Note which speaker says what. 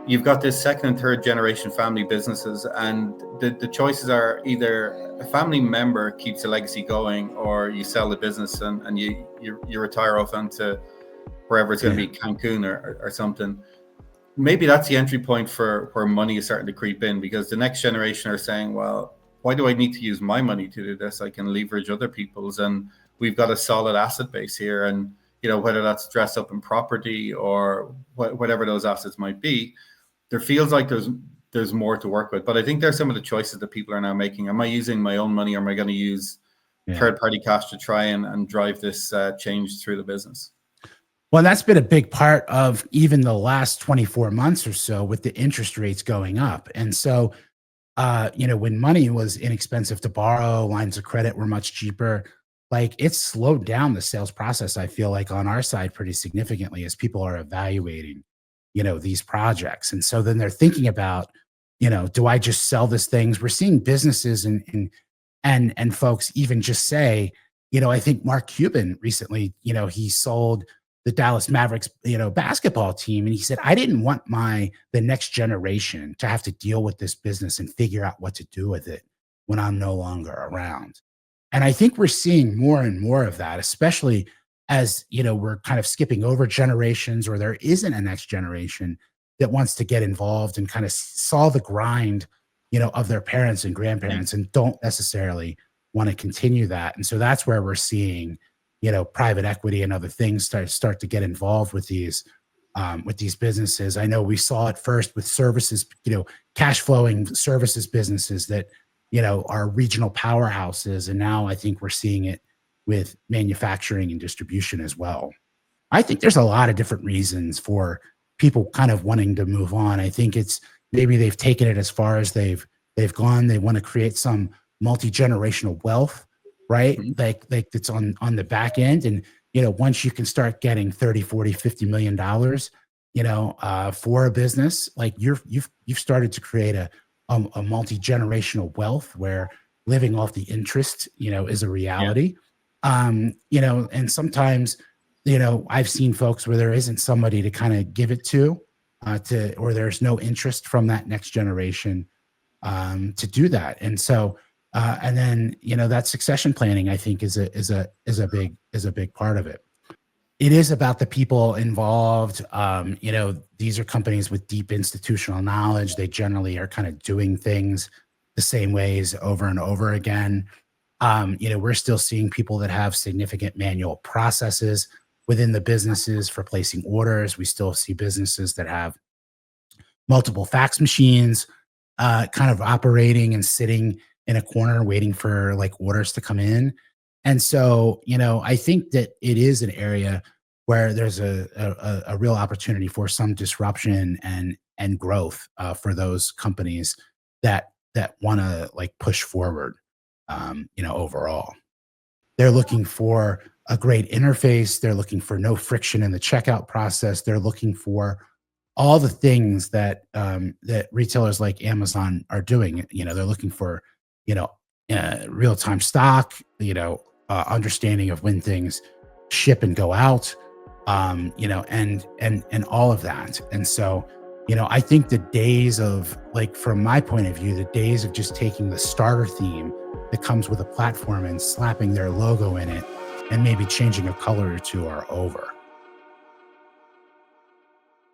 Speaker 1: you've got this second and third generation family businesses, and the choices are either a family member keeps the legacy going, or you sell the business and you retire off into wherever it's going to be, Cancun or something. Maybe that's the entry point for where money is starting to creep in, because the next generation are saying, well, why do I need to use my money to do this? I can leverage other people's, and we've got a solid asset base here. And, you know, whether that's dressed up in property or whatever those assets might be, there feels like there's more to work with. But I think there's some of the choices that people are now making. Am I using my own money, or am I going to use third-party cash to try and drive this change through the business?
Speaker 2: Well, that's been a big part of even the last 24 months or so, with the interest rates going up. And so, you know, when money was inexpensive to borrow, lines of credit were much cheaper, like it's slowed down the sales process, I feel like, on our side pretty significantly, as people are evaluating, you know, these projects. And so then they're thinking about, you know, do I just sell this things? We're seeing businesses and folks even just say, you know, I think Mark Cuban recently, you know, he sold the Dallas Mavericks, you know, basketball team. And he said, I didn't want the next generation to have to deal with this business and figure out what to do with it when I'm no longer around. And I think we're seeing more and more of that, especially as, you know, we're kind of skipping over generations, or there isn't a next generation that wants to get involved and kind of saw the grind, you know, of their parents and grandparents, and don't necessarily want to continue that. And so that's where we're seeing, you know, private equity and other things start to get involved with these businesses. I know we saw it first with services, you know, cash flowing services businesses that, you know, are regional powerhouses. And now I think we're seeing it with manufacturing and distribution as well. I think there's a lot of different reasons for people kind of wanting to move on. I think it's maybe they've taken it as far as they've gone. They want to create some multi-generational wealth, right? Like it's on the back end. And, you know, once you can start getting 30, 40, $50 million, you know, for a business, like you've started to create a multi-generational wealth where living off the interest, you know, is a reality. You know, and sometimes, you know, I've seen folks where there isn't somebody to kind of give it to, or there's no interest from that next generation to do that. And so, and then, you know, that succession planning, I think, is a big part of it. It is about the people involved. You know, these are companies with deep institutional knowledge. They generally are kind of doing things the same ways over and over again. You know, we're still seeing people that have significant manual processes within the businesses for placing orders. We still see businesses that have multiple fax machines kind of operating and sitting in a corner waiting for like orders to come in. And so, you know, I think that it is an area where there's a real opportunity for some disruption and growth for those companies that want to like push forward. You know, overall, they're looking for a great interface. They're looking for no friction in the checkout process. They're looking for all the things that that retailers like Amazon are doing. You know, they're looking for, you know, real-time stock, you know, understanding of when things ship and go out, you know, and all of that. And so, you know, I think the days of, like, from my point of view, the days of just taking the starter theme that comes with a platform and slapping their logo in it and maybe changing a color or two are over.